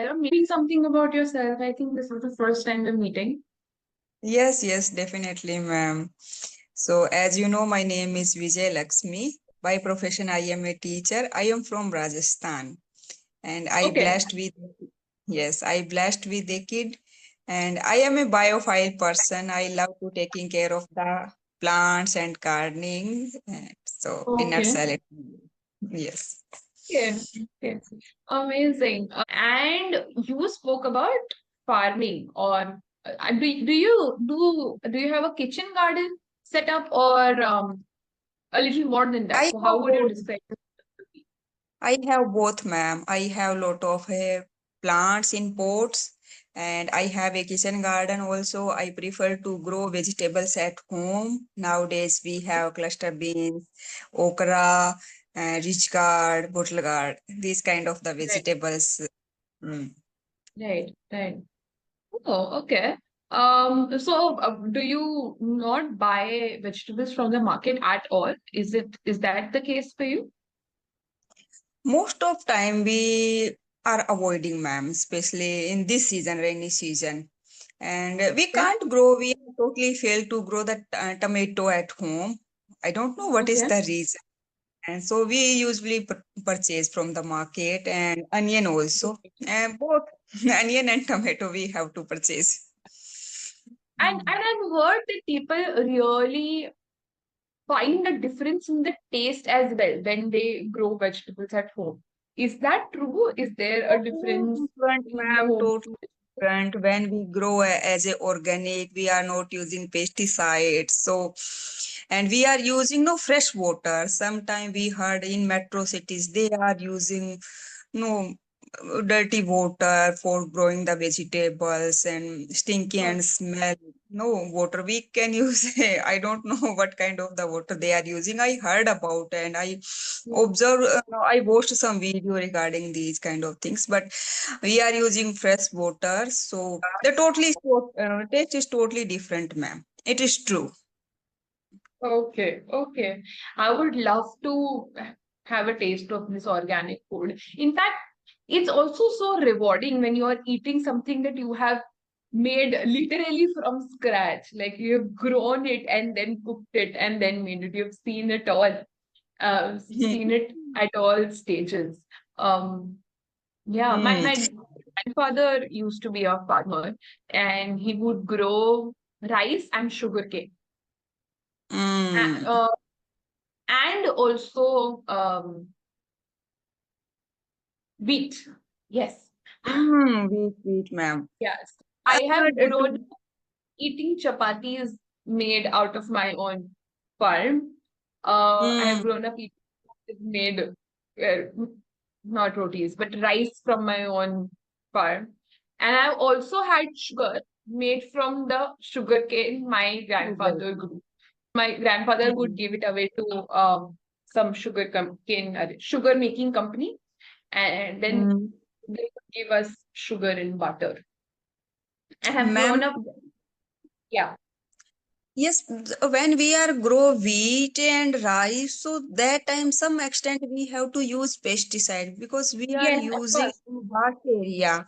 tell me something about yourself? I think this is the first time we're meeting. Yes, definitely, ma'am. So, as you know, my name is Vijay Lakshmi. By profession, I am a teacher. I am from Rajasthan, and Okay. I blessed with a kid, and I am a biophile person. I love to taking care of the plants and gardening. So, in Okay. nutshell, yes. Okay. Okay. Amazing. And you spoke about farming, or do you have a kitchen garden set up, or a little more than that? I So have how would you both. describe it? I have both, ma'am. I have lot of plants in pots, and I have a kitchen garden also. I prefer to grow vegetables at home. Nowadays, we have cluster beans, okra, rich gourd, bottle gourd, these kind of the Right. vegetables. Mm. Right. Right. Oh, okay. So do you not buy vegetables from the market at all? Is that the case for you? Most of time we are avoiding, ma'am, especially in this season, rainy season. And we Okay. can't grow, we totally fail to grow the tomato at home. I don't know what is Okay. the reason. And so we usually purchase from the market and onion also. And both onion and tomato we have to purchase. And I've heard that people really find a difference in the taste as well when they grow vegetables at home. Is that true? Is there a Totally difference different, in the ma'am. home? Totally different. When we grow as a organic, we are not using pesticides. So, and we are using no fresh water. Sometimes we heard in metro cities they are using no dirty water for growing the vegetables and stinky Oh, and smell. No water we can use. I don't know what kind of the water they are using. I heard about and I yeah. observe. No, I watched some video regarding these kind of things, but we are using fresh water, so the taste is totally different, ma'am. It is true. Okay, okay. I would love to have a taste of this organic food. In fact, it's also so rewarding when you are eating something that you have made literally from scratch. Like you have grown it and then cooked it and then made it. You've seen it all, seen it at all stages. Um, yeah, Hmm. my grandfather used to be a farmer and he would grow rice and sugarcane. Hmm. Uh, and also wheat. Yes. Wheat, ma'am. Yes. I I heard have it. grown eating chapatis made out of my own farm. I have Hmm. grown up eating made not rotis, but rice from my own farm. And I've also had sugar made from the sugar cane my grandfather grew. My grandfather would Hmm. give it away to some cane sugar making company, and then Hmm. they would give us sugar and butter. I have Ma'am, grown up, yeah, yes, when we are grow wheat and rice, so that time some extent we have to use pesticide because we are yes, of using course, in vast area.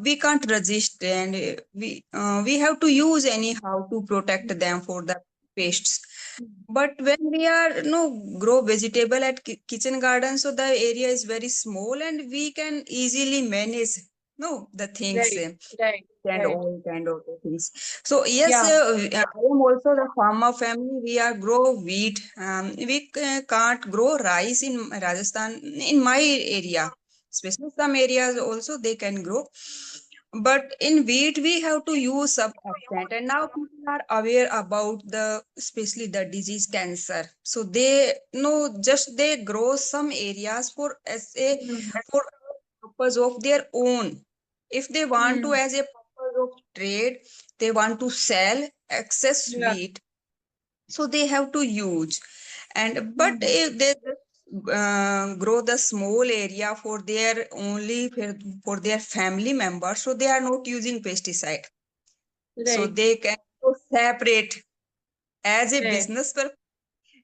We can't resist and we have to use anyhow to protect them for the pests. But when we are no grow vegetable at kitchen garden, so the area is very small and we can easily manage no the things. right, right, And right, all kind of things. So yes, yeah, I am also the farmer family. We are grow wheat. We can't grow rice in Rajasthan in my area. Especially some areas also they can grow. But in wheat we have to use some extent. And now people are aware about the especially the disease cancer. So they know just they grow some areas for as a mm, for purpose of their own. If they want to mm, as a purpose of trade, they want to sell excess yeah, wheat, so they have to use. And but mm, if they grow the small area for their only for their family members, so they are not using pesticide. So right, they can separate as a right, business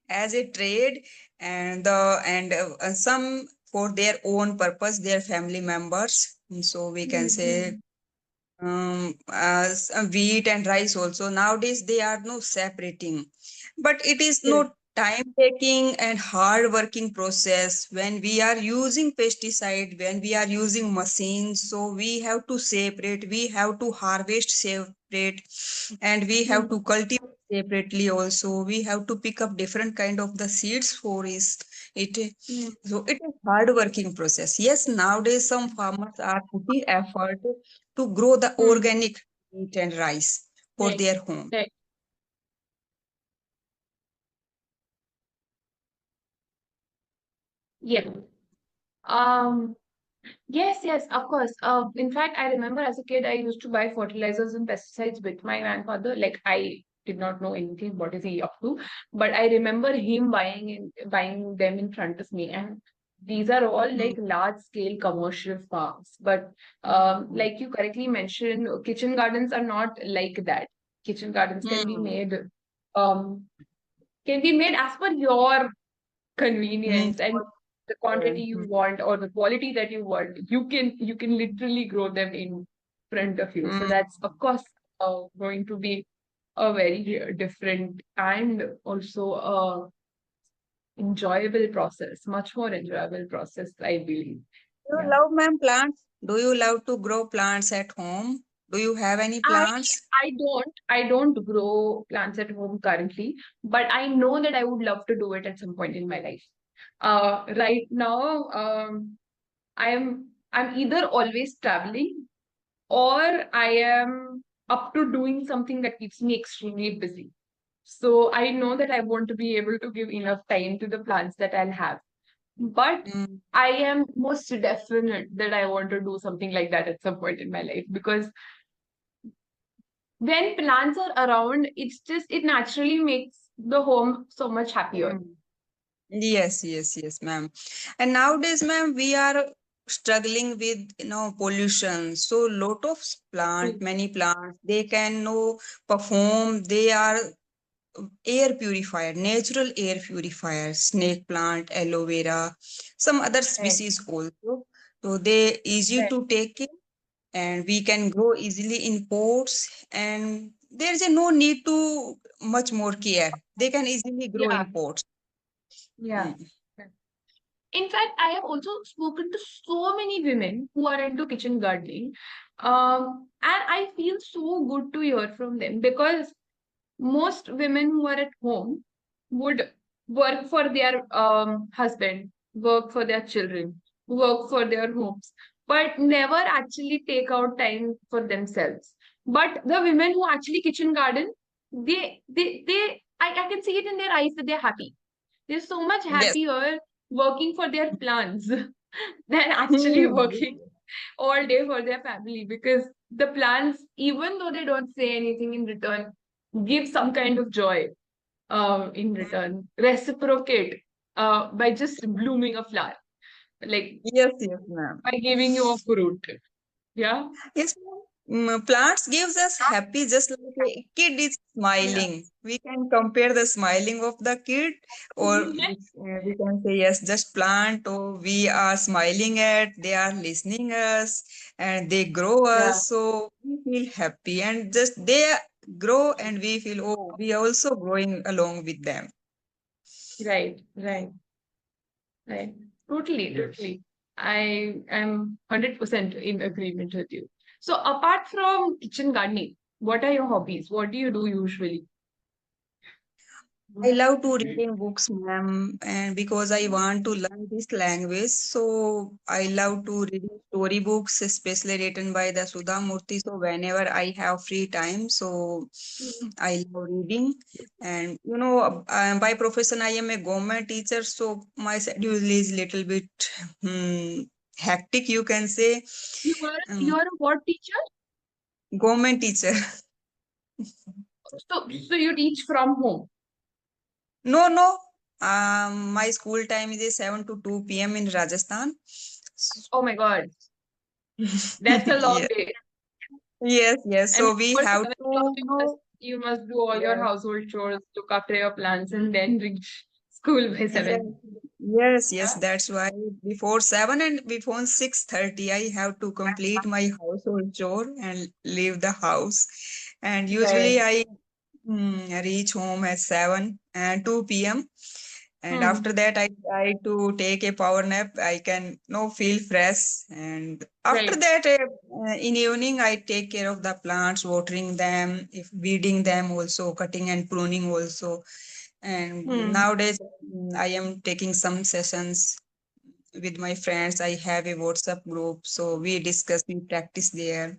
as a trade and some for their own purpose, their family members. So we can say Mm-hmm. wheat and rice also. Nowadays, they are no separating, but it is Correct. no time taking and hard working process when we are using pesticide, when we are using machines. So we have to separate, we have to harvest separate, and we have to Mm-hmm. cultivate separately also. We have to pick up different kind of the seeds for is it. So it is hard working process. Yes, nowadays some farmers are putting effort to grow the Mm-hmm. organic wheat and rice for Right. their home. Right. Yeah. Um, yes, yes, of course. In fact, I remember as a kid, I used to buy fertilizers and pesticides with my grandfather. Like I did not know anything what is he up to, but I remember him buying them in front of me. And these are all Mm, like large scale commercial farms. But mm, like you correctly mentioned, kitchen gardens are not like that. Kitchen gardens mm, um can be made as per your mm, convenience and the quantity you mm, want or the quality that you want. You can literally grow them in front of you. So mm. that's of course going to be a very different and also a enjoyable process, much more enjoyable process, I believe. Do you Yeah. love, ma'am, plants? Do you love to grow plants at home? Do you have any I plants? I don't grow plants at home currently, but I know that I would love to do it at some point in my life. Right now, I'm either always traveling or I am up to doing something that keeps me extremely busy. So I know that I want to be able to give enough time to the plants that I'll have. But Mm, I am most definite that I want to do something like that at some point in my life because when plants are around, it naturally makes the home so much happier. mm. Yes, yes, yes, ma'am. And nowadays, ma'am, we are struggling with pollution. So lot of plant, Mm. many plants, they can no perform. They are air purifier, natural air purifier, snake plant, aloe vera, some other Right, species also. So they easy right. to take care and we can grow easily in pots and there is a no need to much more care. They can easily grow Yeah, in pots. yeah. Mm. In fact, I have also spoken to so many women who are into kitchen gardening. And I feel so good to hear from them because most women who are at home would work for their husband, work for their children, work for their homes, but never actually take out time for themselves. But the women who actually kitchen garden, I can see it in their eyes that they're happy. They're so much Yes. happier working for their plants than actually Hmm. working all day for their family because the plants, even though they don't say anything in return, give some kind of joy in return, reciprocate by just blooming a flower, like Yes, yes, ma'am. by giving you a fruit. Yeah. Yes, ma'am. Plants gives us happy just like a kid is Yeah. smiling. We can compare the smiling of the kid or we can say yes, just plant or we are smiling at, they are listening us and they grow Yeah. us. So we feel happy and just they grow and we feel, oh, we are also growing along with them. Right. Right. Right. Totally. Totally. I am 100% in agreement with you. So apart from kitchen gardening, what are your hobbies? What do you do usually? I love to reading books, ma'am, and because I want to learn this language, so I love to read story books, especially written by the Sudha Murti. So whenever I have free time, so I love reading. And by profession, I am a government teacher, so my schedule is little bit hmm, hectic, you can say. Um, You're a what teacher? government teacher. So you teach from home. No, no. My school time is a 7 to 2 p.m. in Rajasthan. Oh my God, that's a long Yes, day. yes, yes. And So we before have 7 o'clock, to know. you must do all your Yes, household chores, look after your plants, and then reach. School by Yes, 7. yes, Yeah. that's why before 7 and before 6:30, I have to complete my household chore and leave the house. And usually Right. I reach home at 7 and 2 p.m. And Hmm. after that, I try to take a power nap. I can feel fresh. And after Right. that, in evening, I take care of the plants, watering them, if weeding them, also cutting and pruning also. And Hmm. nowadays, I am taking some sessions with my friends. I have a WhatsApp group, so we discuss, we practice there.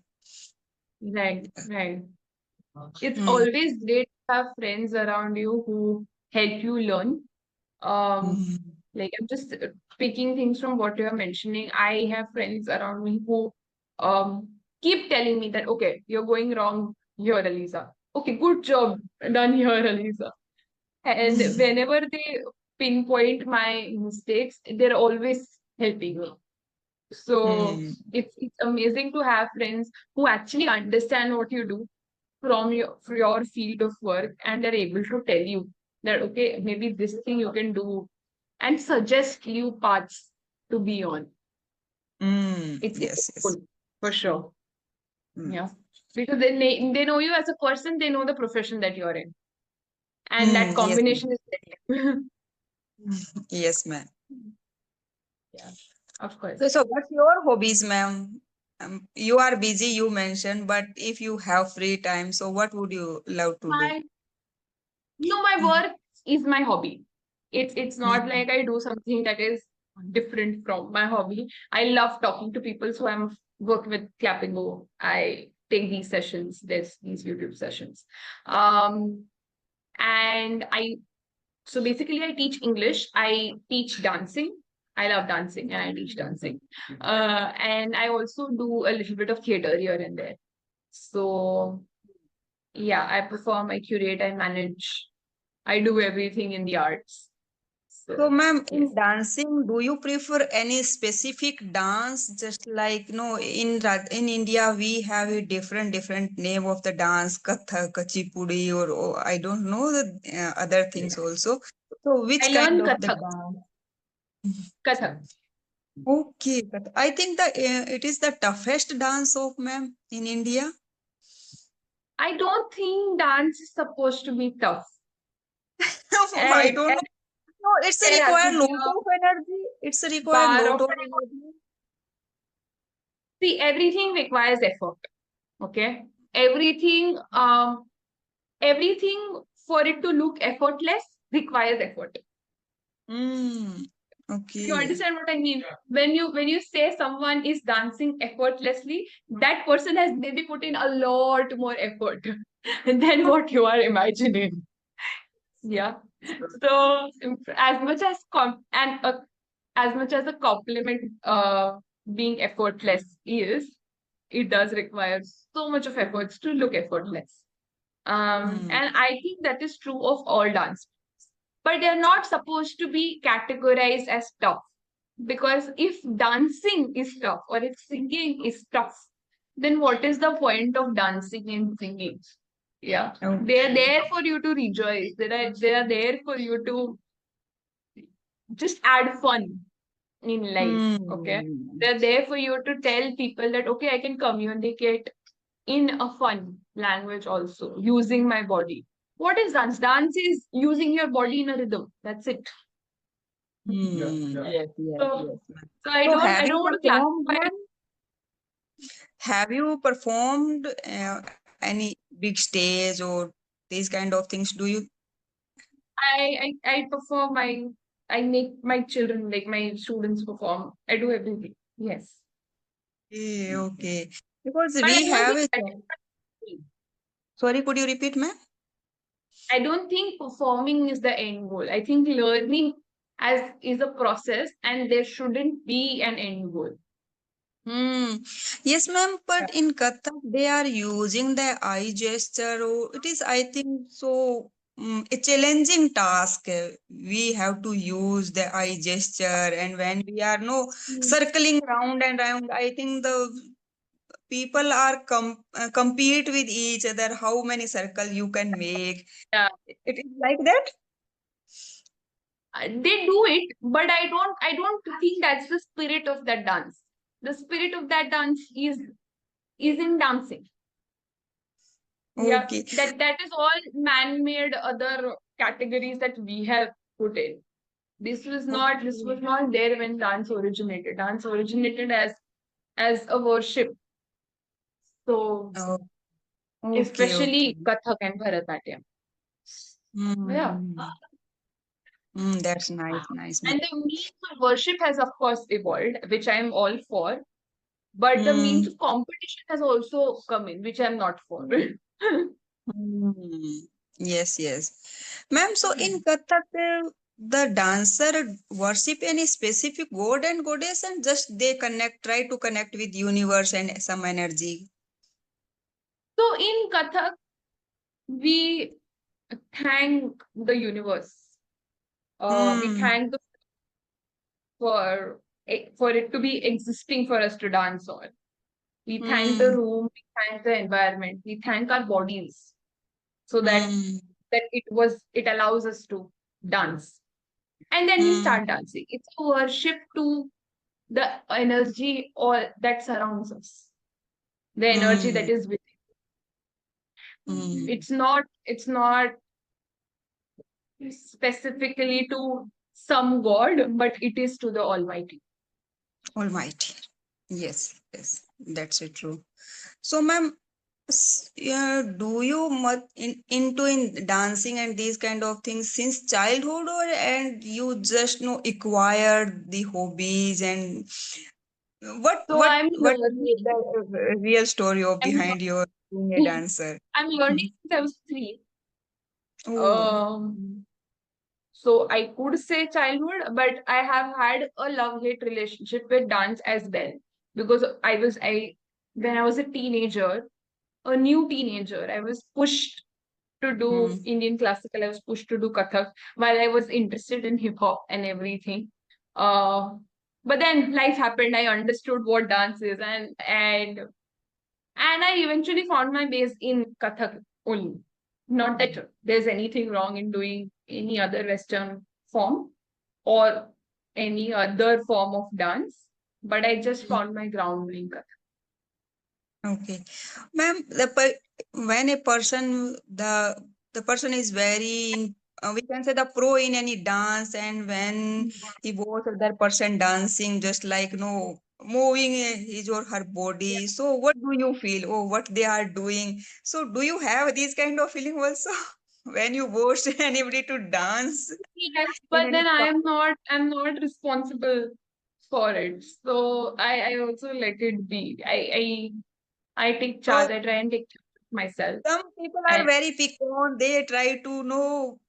Right. Right. It's Mm, always great to have friends around you who help you learn. Um, mm, like I'm just picking things from what you're mentioning. I have friends around me who um keep telling me that okay, you're going wrong here, Aliza. Okay, good job done here, Aliza. And whenever they pinpoint my mistakes, they're always helping me. So mm, it's amazing to have friends who actually understand what you do from your field of work, and they're able to tell you that okay, maybe this thing you can do and suggest you paths to be on. It's yes, yes. helpful for sure. Mm, Yeah. Because they know you as a person, they know the profession that you're in. And that yes, ma'am. combination is there. Yes, ma'am. Yeah, of course. So what's your hobbies, ma'am? You are busy, you mentioned, but if you have free time, so what would you love to do? My my work is my hobby. It's not Mm, like I do something that is different from my hobby. I love talking to people, so I'm working with Clapping Go. I take these sessions, these YouTube sessions. Um and I so basically I teach English, I teach dancing. I love dancing and I teach dancing. And I also do a little bit of theater here and there. So yeah, I perform, I curate, I manage, I do everything in the arts. So, So ma'am, yes. in dancing, do you prefer any specific dance? Just like no, in India, we have a different name of the dance, Kathak, Kuchipudi, or I don't know the other things also. So, I which kind learn of the Kathak. dance? Kathak. Okay, but I think that it is the toughest dance of ma'am in India. I don't think dance is supposed to be tough. I And don't know. No, it's a there has required to be lot a of energy. It's a required bar lot of of energy. see everything requires effort. Okay. Everything for it to look effortless requires effort. Mm, You okay. understand what I mean? When you say someone is dancing effortlessly, that person has maybe put in a lot more effort than what you are imagining. Yeah. So as much as as much as a compliment being effortless is, it does require so much of efforts to look effortless. Mm, And I think that is true of all dance, but they're not supposed to be categorized as tough. Because if dancing is tough or if singing is tough, then what is the point of dancing and singing? Yeah. They are okay. there for you to rejoice. They are there for you to just add fun in life. Okay. Mm, They're there for you to tell people that okay, I can communicate in a fun language also, using my body. What is dance? Dance is using your body in a rhythm. That's it. yes, yes, So, yes, ma'am. so I So don't have I you don't want to performed, classify it. ma'am? Have you performed any big stage or these kind of things? Do you? I perform. I make my children, like my students, perform. I do everything. Yes, Okay. Because but I we don't have think a. that is the end. Sorry, could you repeat, ma'am? I don't think performing is the end goal. I think learning as is a process, and there shouldn't be an end goal. Hmm. Yes, ma'am. But in Kathak, they are using the eye gesture. Oh, it is, I think, so a challenging task. We have to use the eye gesture, and when we are no Mm. circling round and round, I think the people are compete with each other. How many circle you can make? Yeah. It is like that. They do it, but I don't think that's the spirit of that dance. The spirit of that dance is in dancing. Yeah, Okay. that is all man-made other categories that we have put in. This was not there when dance originated. Dance originated as a worship. So Oh, okay, okay. especially Kathak and Bharatanatyam. Yeah. Mm, that's nice, nice, ma'am. And the means of worship has of course evolved, which I am all for. But the means Mm, of competition has also come in, which I'm not for. mm. Yes, yes. Ma'am, so in Kathak, the dancer worship any specific god and goddess and just they connect, try to connect with universe and some energy. So in Kathak, we thank the universe. We Hmm. thank the for it to be existing for us to dance on. We thank the Hmm. room, we thank the environment, we thank our bodies so Hmm. that it allows us to dance. And then we Hmm. start dancing. It's a worship to the energy or that surrounds us, the energy Hmm. that is within. Hmm. It's not specifically to some god, but it is to the Almighty. Almighty. Yes, yes, that's it true. So, ma'am, yeah, do you much into in dancing and these kind of things since childhood, or and you just know acquired the hobbies and what So what I'm what is learning. the real story of I'm behind your being a dancer? I'm learning Mhm. since I was 3. Oh. Um, so I could say childhood, but I have had a love-hate relationship with dance as well. Because I when I was a teenager, a new teenager, I was pushed to do Hmm. Indian classical. I was pushed to do Kathak while I was interested in hip hop and everything. Uh, but then life happened. I understood what dance is, and I eventually found my base in Kathak only. Not that there's anything wrong in doing any other Western form or any other form of dance, but I just found my ground in Kathak. Okay, ma'am. When a person the person is very we can say the pro in any dance, and when he watch other person dancing, just like no moving his or her body. So what do you feel? Oh, what they are doing. So do you have this kind of feeling also when you watch anybody to dance Yes, in but any then part? I'm not responsible for it. So I also let it be. I take charge. So I try and take charge of myself. some people are And very pick on. They try to know,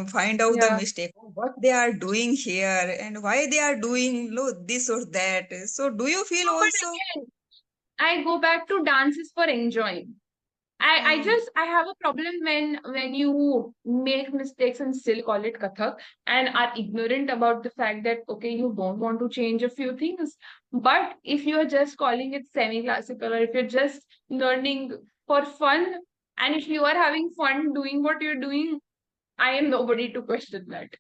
find out the yeah. mistake, what they are doing here, and why they are doing this or that. So, do you feel No, but also? again, I go back to dances for enjoying. Mm, I have a problem when you make mistakes and still call it Kathak and are ignorant about the fact that okay, you don't want to change a few things. But if you are just calling it semi-classical, or if you're just learning for fun, and if you are having fun doing what you're doing, I am nobody to question that.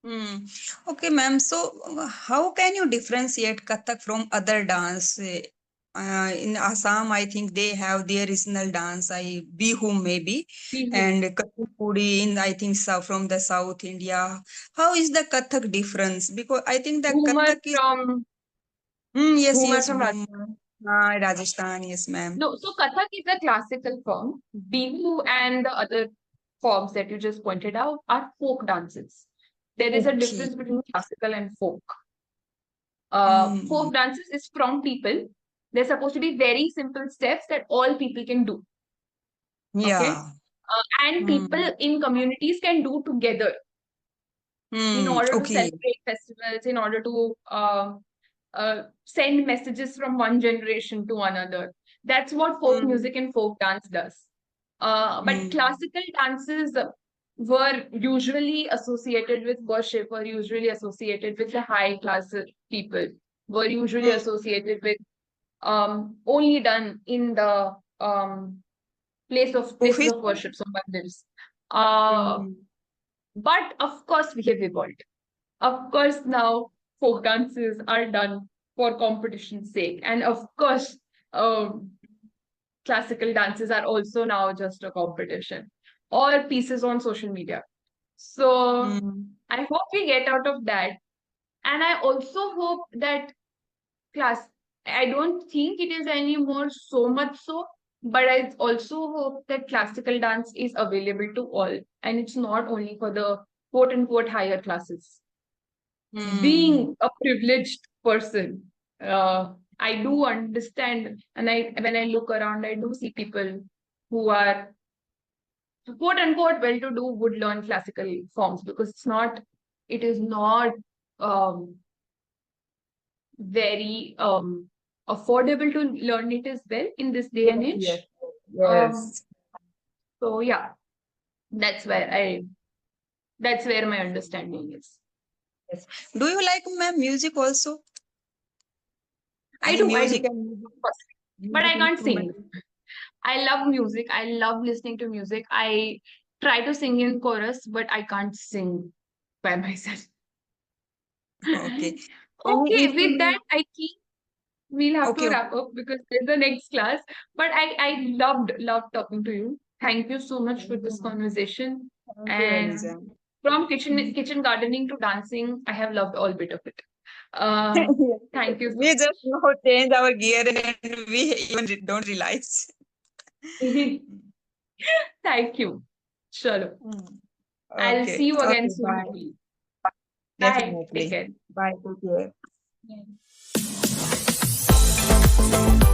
mm. Okay, ma'am. So, how can you differentiate Kathak from other dance? In Assam, I think they have their regional dance, Bihu maybe, Bihu. and Kathakuri in I think from the South India. How is the Kathak difference? Because I think the Humor Kathak is from Yes, Humor yes, from Rajasthan. Rajasthan, yes, ma'am. No, so Kathak is a classical form. Bihu and the other forms that you just pointed out are folk dances. There is a Okay. difference between classical and folk. Mm, Folk dances is from people. They're supposed to be very simple steps that all people can do. Okay. yeah. And people Mm, in communities can do together in order to okay. celebrate festivals, in order to send messages from one generation to another. That's what folk Mm, music and folk dance does. But mm, classical dances were usually associated with worship, were usually associated with the high class people, were usually mm, associated with only done in the places official. of worship, so mandirs. Uh, Mm, But of course, we have evolved. Of course, now folk dances are done for competition's sake. And of course, um, classical dances are also now just a competition or pieces on social media. So Mm. I hope we get out of that. And I also hope that class, I don't think it is anymore so much so, but I also hope that classical dance is available to all and it's not only for the quote unquote higher classes. Mm. Being a privileged person, I do understand, and I when I look around, I do see people who are quote unquote well to do would learn classical forms because it is not um, very affordable to learn it as well in this day and Yes, yes, age. Um, yes. so yeah, that's where I that's where my understanding is. Yes. Do you like, ma'am, music also? Any I do, music of and music, course, but music I can't instrument? sing. I love music. I love listening to music. I try to sing in chorus, but I can't sing by myself. Okay. Any Okay, with that, instrument? I think we'll have to Okay, okay. wrap up because there's the next class. But I loved talking to you. Thank you so much for Thank you, this ma'am. conversation. Thank you, And Vanessa. from kitchen gardening to dancing, I have loved all bit of it. Thank you so We just now change our gear and we even don't realize. much. Thank you. Chalo. Mm. I'll see Okay, you again okay, soon, bye. hopefully. Bye. Take Definitely. care. Bye, take care. Bye.